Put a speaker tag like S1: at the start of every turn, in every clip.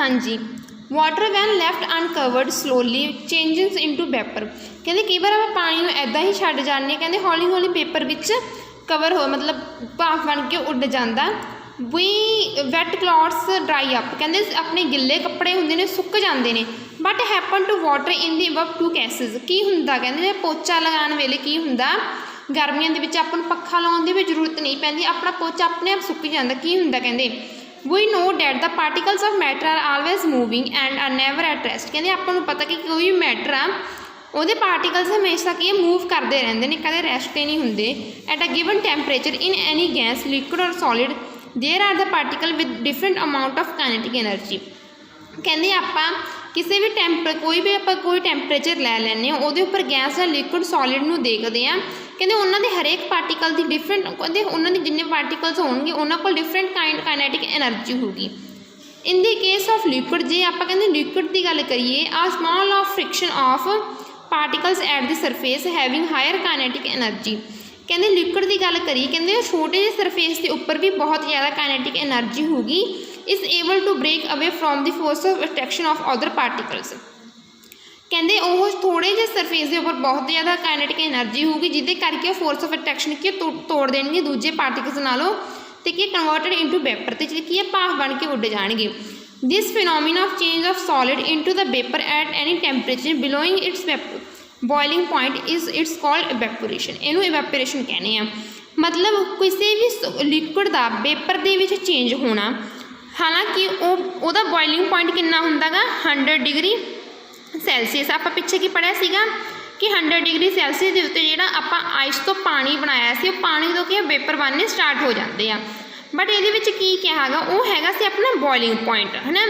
S1: हाँ जी। Water when left uncovered slowly changes into vapour. कहते कई बार आप पानी में ऐदा ही छड्ड जाने, कहते हौली हौली पेपर विच कवर हो मतलब भाफ बन के उड़ जाता। We wet clothes dry up, कहते अपने गिले कपड़े होंगे ने सुक जाते हैं। But happen to water in the above two cases. की हुंदा कहते पोचा लगाने वेले की हुंदा, गर्मियों के अपन पक्खा लाने की भी जरूरत नहीं पैंदी, अपना पोचा अपने आप सुक जाता। की हुंदा कहते we know that the particles of matter are always moving and are never at rest. कहते अपन पता कि कोई भी मैटर आ ਉਹਦੇ पार्टिकल्स हमेशा की मूव करते रहते हैं, कदे रेस्ट नहीं होंगे। At a given temperature in any gas liquid और solid there are the particle with different amount of kinetic energy. कहते आप किसी भी कोई भी आप कोई टैंपरेचर लै लैंदे हो, उहदे उपर गैस या लिक्विड सॉलिड नूं देखते हैं। कहते उन्होंने हरेक पार्टिकल की डिफरेंट कहते उन्होंने जिन्ने पार्टिकल्स होंगे उन्होंने को डिफरेंट काइनेटिक एनर्जी होगी। In the case of liquid जे आप कहते लिक्विड की गल करिए, a small of friction of particles at the surface having higher kinetic energy. कहते लिक्विड की गल करिए, कहते छोटे ਜਿਹੇ सरफेस के उपर भी बहुत ज़्यादा काइनेटिक एनर्जी होगी। Is able to break away from the force of attraction of other particles. कहते वो थोड़े जे सरफेस के उपर बहुत ज़्यादा काइनेटिक एनर्जी होगी जिदे करके फोर्स ऑफ अट्रैक्शन की तोड़ देंगे दूजे पार्टिकल्स नालों, तो कि कन्वर्टेड इंटू वेपर, तो की है भाफ बन के उड़ जाएंगे। This phenomena of change of solid into the vapour at any temperature billowing it's boiling point is it's called evaporation. इनू इवैपोरेशन कहने हैं। मतलब किसी भी लिक्विड का वेपर के चेंज होना, हालांकि वह बॉइलिंग पॉइंट कितना होंदा गा 100 डिग्री सैल्सीयस। आप पिछे की पढ़िया सीगा कि 100 डिग्री सैल्सीयस के उत्ते जिहड़ा आपां आइस तो पानी बनाया सी, पानी तो क्या वेपर बनने स्टार्ट हो जाते हैं। बट ये की कहा गा वो हैगा सी अपना बॉइलिंग पॉइंट है ना।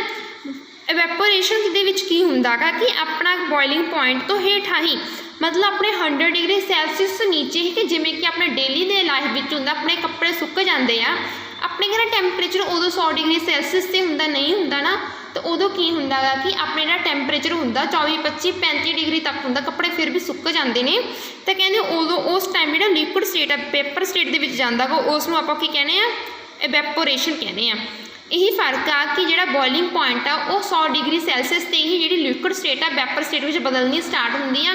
S1: इवैपोरेशन की हुंदा गा कि अपना बॉइलिंग पॉइंट तो हेठा ही मतलब अपने 100 डिग्री सैल्सीयस तो नीचे ही कि जिमें कि अपने डेली दे लाइफ में होंदा अपने कपड़े सुक जाते हैं, अपने कहना टैंपरेचर उदों 100 डिग्री सैल्सीयस से होंदा नहीं होंदा ना, तो उदों की हुंदा गा कि अपने जो टैंपरेचर होंदा 24, 25, 35 डिग्री तक होंदा, कपड़े फिर भी सुक जाते हैं। तो कहते उदों उस टाइम जो लिक्विड स्टेट है पेपर स्टेट के जाता गा उसनूं आपां की कहने आ इवैपोरेशन कहने आ। यही फर्क आ कि जो बॉइलिंग पॉइंट आ वो 100 डिग्री सैल्सीयस से ही जी लिक्विड स्टेट आ वेपर स्टेट में बदलनी स्टार्ट होंदी आ।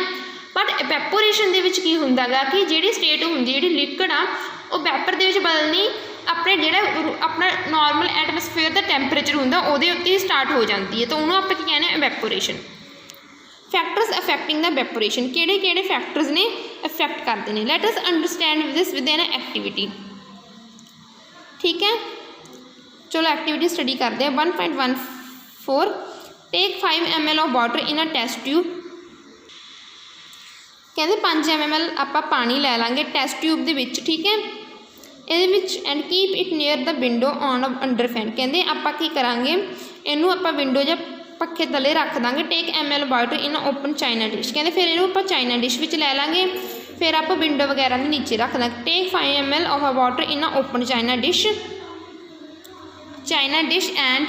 S1: बट इवैपोरेशन की हुंदा गा कि जी स्टेट होंदी जी लिक्विड आ वो वेपर के बदलनी अपने जो अपना नॉर्मल एटमोसफेयर का टैंपरेचर होंदा उहदे उत्ते ही स्टार्ट हो जाती है, तो उन्होंने आप कहने evaporation. Factors affecting the evaporation, किहड़े फैक्टर्स ने अफैक्ट करते हैं। Let us understand this with an activity. ठीक है, चलो एक्टिविटी स्टडी करते हैं। 1.14 take 5 ml of water in a test tube. कहते 5 ml आप पानी लै लांगे टेस्ट ट्यूब के विच, ठीक है, ये and keep it near the window on under fan. कहते आप की करांगे इनू आप विंडो या पखे तले रख देंगे। Take ml water in open china dish. कहते फिर इनू आप चाइना डिश में लै लांगे, फिर आप विंडो वगैरह के नीचे रख देंगे। Take 5 ml of water in open china dish and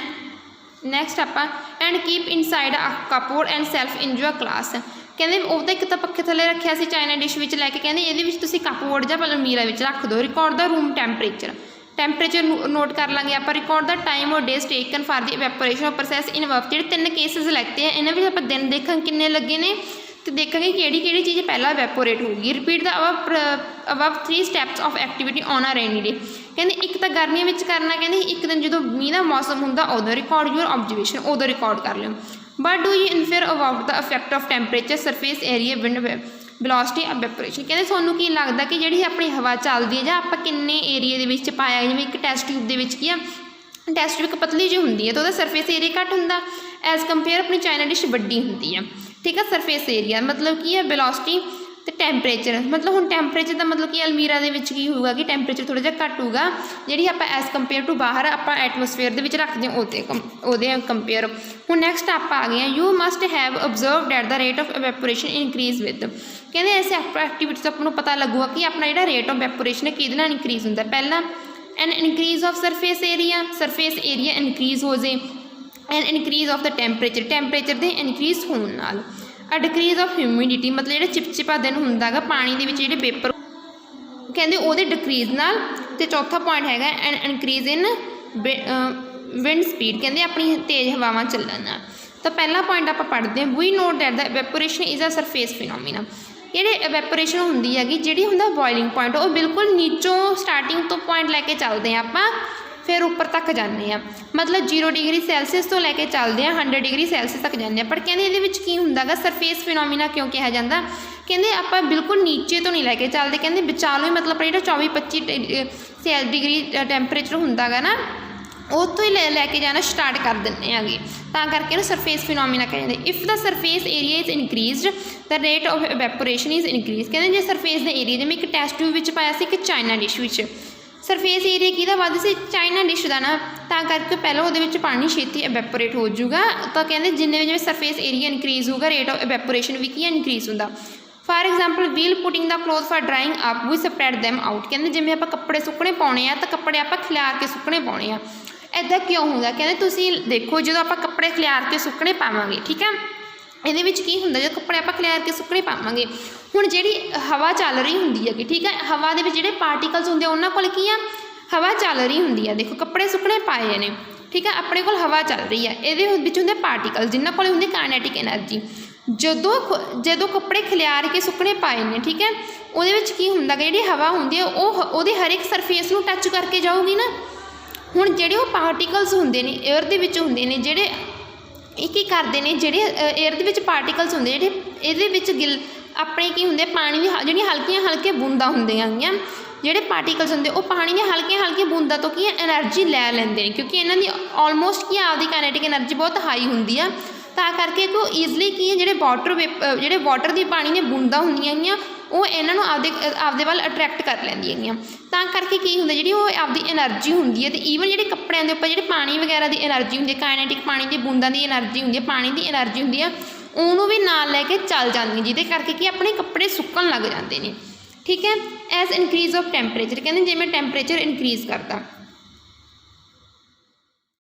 S1: next आप and keep inside a cupboard and self enjoy class. कहते वो तो एक तो पखे थले रखा से चाइना डिश में लैके कहते ये कपबोर्ड या अलमीरा रख दो। Record the room temperature note कर लाँगे आप। रिकॉर्ड द टाइम और days taken for the evaporation of process in work. जो 3 केसिस लेते हैं इन्होंने आप दिन देख किन्ने लगे ने, तो देखा कि चीज़ पहला इवैपोरेट होगी। Repeat the above 3 steps of activity on a rainy day. कहते एक तो गर्मियों में करना, कहते एक दिन जो मीह का मौसम होंगे उदों रिकॉर्ड योर ऑब्जर्वेशन उदों रिकॉर्ड कर लो। But do you infer about the effect of temperature surface area wind velocity evaporation. कहते सोनू की लगता कि जी अपनी हवा चलती है आप किन्ने एरिए के पाया, जिवें एक टेस्ट ट्यूब के टेस्ट ट्यूब पतली जी होंगी है तो वह सरफेस एरिया घट होंगे एज कंपेयर अपनी चाइना डिश वड्डी होंगी है। ठीक है, सरफेस एरिया मतलब की है वेलोसिटी तो टैंपरेचर मतलब हम टैंपरेचर का मतलब कि अलमीरा की होगा कि टैंपरेचर थोड़ा जिहा घट होगा जी आप एज कंपेयर टू बाहर आप एटमोसफेयर के रखते हैं वो कंपेयर। हूँ नैक्सट आप आ गए you must have observe that the rate of evaporation increase with. कहते ऐसे एक्टिविटीज आपको पता लगूगा कि अपना जो रेट ऑफ इवैपोरेशन है कि इनक्रीज होंगे। पहला an increase of surface area increase हो जाए। An increase of the temperature के इनक्रीज होने नाल। अ डिक्रीज ऑफ ह्यूमिडिटी मतलब जो चिपचिपा दिन होंगे पानी के जो पेपर कहते वो डिक्रीज नाल। तो चौथा पॉइंट है an increase in wind speed ਕਹਿੰਦੇ ਆਪਣੀ ਤੇਜ਼ ਹਵਾਵਾਂ ਚੱਲਣ ਨਾਲ। ਤਾਂ ਪਹਿਲਾ ਪੁਆਇੰਟ ਆਪਾਂ ਪੜ੍ਹਦੇ ਹਾਂ, we note that the evaporation is a surface phenomena. ਜਿਹੜੇ ਇਵੈਪੋਰੇਸ਼ਨ ਹੁੰਦੀ ਹੈਗੀ, ਜਿਹੜੀ ਹੁੰਦਾ ਬੋਇਲਿੰਗ ਪੁਆਇੰਟ, ਉਹ ਬਿਲਕੁਲ ਨੀਚੋਂ ਸਟਾਰਟਿੰਗ ਤੋਂ ਪੁਆਇੰਟ ਲੈ ਕੇ ਚੱਲਦੇ ਹਾਂ ਆਪਾਂ, ਫਿਰ ਉੱਪਰ ਤੱਕ ਜਾਂਦੇ ਹਾਂ। ਮਤਲਬ 0 ਡਿਗਰੀ ਸੈਲਸੀਅਸ ਤੋਂ ਲੈ ਕੇ ਚੱਲਦੇ ਹਾਂ 100 ਡਿਗਰੀ ਸੈਲਸੀਅਸ ਤੱਕ ਜਾਂਦੇ ਹਾਂ। ਪਰ ਕਹਿੰਦੇ ਇਹਦੇ ਵਿੱਚ ਕੀ ਹੁੰਦਾ ਗਾ, ਸਰਫੇਸ ਫਿਨੋਮੀਨਾ ਕਿਉਂ ਕਿਹਾ ਜਾਂਦਾ, ਕਹਿੰਦੇ ਆਪਾਂ ਬਿਲਕੁਲ ਨੀਚੇ ਤੋਂ ਨਹੀਂ ਲੈ ਕੇ ਚੱਲਦੇ, ਕਹਿੰਦੇ ਵਿਚਾਲੋ ਹੀ ਮਤਲਬ ਜਿਹੜਾ 24-25 ਡਿਗਰੀ ਟੈਂਪਰੇਚਰ ਹੁੰਦਾ ਗਾ ਨਾ, ਉੱਥੋਂ ਹੀ ਲੈ ਕੇ ਜਾਣਾ ਸਟਾਰਟ ਕਰ ਦਿੰਦੇ ਹੈਗੇ, ਤਾਂ ਕਰਕੇ ਇਹਨੂੰ ਸਰਫੇਸ ਫਿਨੋਮੀਨਾ ਕਹਿੰਦੇ। If the surface area is increased the rate of evaporation is increase. ਕਹਿੰਦੇ ਜੇ ਸਰਫੇਸ ਦੇ ਏਰੀਆ, ਜਿਵੇਂ ਇੱਕ ਟੈਸਟ ਟਿਊਬ ਵਿੱਚ ਪਾਇਆ ਸੀ ਇੱਕ ਚਾਈਨਾ ਡਿਸ਼ ਵਿੱਚ, ਸਰਫੇਸ ਏਰੀਆ ਕਿਹਦਾ ਵੱਧ ਸੀ, ਚਾਈਨਾ ਡਿਸ਼ ਦਾ ਨਾ, ਤਾਂ ਕਰਕੇ ਪਹਿਲਾਂ ਉਹਦੇ ਵਿੱਚ ਪਾਣੀ ਛੇਤੀ ਇਵੈਪੋਰੇਟ ਹੋ ਜਾਊਗਾ। ਤਾਂ ਕਹਿੰਦੇ ਜਿਵੇਂ ਸਰਫੇਸ ਏਰੀਆ ਇਨਕਰੀਜ਼ ਹੋਊਗਾ, ਰੇਟ ਆਫ ਇਵੈਪੋਰੇਸ਼ਨ ਵੀ ਕੀ ਇਨਕਰੀਜ਼ ਹੁੰਦਾ। For example we'll putting the cloth for drying up we spread them out. ਕਹਿੰਦੇ ਜਿਵੇਂ ਆਪਾਂ ਕੱਪੜੇ ਸੁੱਕਣੇ ਪਾਉਣੇ ਆ, ਤਾਂ ਕੱਪੜੇ ਆਪਾਂ ਖਿਲਾਰ ਕੇ ਸੁੱਕਣੇ ਪਾਉਣੇ ਆ। ਇੱਦਾਂ ਕਿਉਂ ਹੁੰਦਾ, ਕਹਿੰਦੇ ਤੁਸੀਂ ਦੇਖੋ ਜਦੋਂ ਆਪਾਂ ਕੱਪੜੇ ਖਿਲਾਰ ਕੇ ਸੁੱਕਣੇ ਪਾਵਾਂਗੇ, ਠੀਕ ਹੈ, ਇਹਦੇ ਵਿੱਚ ਕੀ ਹੁੰਦਾ, ਜਦੋਂ ਕੱਪੜੇ ਆਪਾਂ ਖਿਲਾਰ ਕੇ ਸੁੱਕਣੇ ਪਾਵਾਂਗੇ, ਹੁਣ ਜਿਹੜੀ ਹਵਾ ਚੱਲ ਰਹੀ ਹੁੰਦੀ ਹੈਗੀ, ਠੀਕ ਹੈ, ਹਵਾ ਦੇ ਵਿੱਚ ਜਿਹੜੇ ਪਾਰਟੀਕਲਸ ਹੁੰਦੇ ਆ ਉਹਨਾਂ ਕੋਲ ਕੀ ਆ, ਹਵਾ ਚੱਲ ਰਹੀ ਹੁੰਦੀ ਆ। ਦੇਖੋ ਕੱਪੜੇ ਸੁੱਕਣੇ ਪਾਏ ਨੇ, ਠੀਕ ਹੈ, ਆਪਣੇ ਕੋਲ ਹਵਾ ਚੱਲ ਰਹੀ ਹੈ, ਇਹਦੇ ਵਿੱਚ ਹੁੰਦੇ ਪਾਰਟੀਕਲ ਜਿਨ੍ਹਾਂ ਕੋਲ ਹੁੰਦੀ ਕਾਇਨੈਟਿਕ ਐਨਰਜੀ। ਜਦੋਂ ਕੱਪੜੇ ਖਿਲਾਰ ਕੇ ਸੁੱਕਣੇ ਪਾਏ ਨੇ, ਠੀਕ ਹੈ, ਉਹਦੇ ਵਿੱਚ ਕੀ ਹੁੰਦਾ ਗਾ, ਜਿਹੜੀ ਹਵਾ ਹੁੰਦੀ ਹੈ ਉਹ ਉਹਦੇ ਹਰ ਇੱਕ ਸਰਫੇਸ ਨੂੰ ਟੱਚ ਕਰਕੇ ਜਾਊਗੀ ਨਾ। ਹੁਣ ਜਿਹੜੇ ਉਹ ਪਾਰਟੀਕਲਸ ਹੁੰਦੇ ਨੇ ਏਅਰ ਦੇ ਵਿੱਚ ਹੁੰਦੇ ਨੇ, ਜਿਹੜੇ ਇਹ ਕੀ ਕਰਦੇ ਨੇ, ਜਿਹੜੇ ਏਅਰ ਦੇ ਵਿੱਚ ਪਾਰਟੀਕਲਸ ਹੁੰਦੇ ਜਿਹੜੇ ਇਹਦੇ ਵਿੱਚ ਆਪਣੇ ਕੀ ਹੁੰਦੇ, ਪਾਣੀ ਦੀ ਜਿਹੜੀਆਂ ਹਲਕੀਆਂ ਬੂੰਦਾਂ ਹੁੰਦੀਆਂ ਹੈਗੀਆਂ, ਜਿਹੜੇ ਪਾਰਟੀਕਲਸ ਹੁੰਦੇ ਉਹ ਪਾਣੀ ਦੀਆਂ ਹਲਕੀਆਂ ਬੂੰਦਾਂ ਤੋਂ ਕੀ ਐਨਰਜੀ ਲੈ ਲੈਂਦੇ ਨੇ, ਕਿਉਂਕਿ ਇਹਨਾਂ ਦੀ ਆਲਮੋਸਟ ਕੀ ਆਪਦੀ ਕਾਇਨੈਟਿਕ ਐਨਰਜੀ ਬਹੁਤ ਹਾਈ ਹੁੰਦੀ ਆ। ਤਾਂ ਕਰਕੇ ਕਿ ਉਹ ਈਜ਼ਲੀ ਕੀ ਹੈ, ਜਿਹੜੇ ਵਾਟਰ ਦੀ ਪਾਣੀ ਦੀਆਂ ਬੂੰਦਾਂ ਹੁੰਦੀਆਂ ਹੈਗੀਆਂ, ਉਹ ਇਹਨਾਂ ਨੂੰ ਆਪਦੇ ਵੱਲ ਅਟਰੈਕਟ ਕਰ ਲੈਂਦੀਆਂ ਹੈਗੀਆਂ। ਤਾਂ ਕਰਕੇ ਕੀ ਹੁੰਦਾ, ਜਿਹੜੀ ਉਹ ਆਪਦੀ ਐਨਰਜੀ ਹੁੰਦੀ ਹੈ, ਅਤੇ ਈਵਨ ਜਿਹੜੇ ਕੱਪੜਿਆਂ ਦੇ ਉੱਪਰ ਜਿਹੜੇ ਪਾਣੀ ਵਗੈਰਾ ਦੀ ਐਨਰਜੀ ਹੁੰਦੀ ਹੈ, ਕਾਇਨੈਟਿਕ ਪਾਣੀ ਦੀ ਬੂੰਦਾਂ ਦੀ ਐਨਰਜੀ ਹੁੰਦੀ ਹੈ, ਪਾਣੀ ਦੀ ਐਨਰਜੀ ਹੁੰਦੀ ਆ, ਉਹਨੂੰ ਵੀ ਨਾਲ ਲੈ ਕੇ ਚੱਲ ਜਾਂਦੀ, ਜਿਹਦੇ ਕਰਕੇ ਕਿ ਆਪਣੇ ਕੱਪੜੇ ਸੁੱਕਣ ਲੱਗ ਜਾਂਦੇ ਨੇ, ਠੀਕ ਹੈ। ਐਜ਼ ਇਨਕਰੀਜ਼ ਆਫ ਟੈਂਪਰੇਚਰ, ਕਹਿੰਦੇ ਜਿਵੇਂ ਟੈਂਪਰੇਚਰ ਇਨਕਰੀਜ਼ ਕਰਦਾ।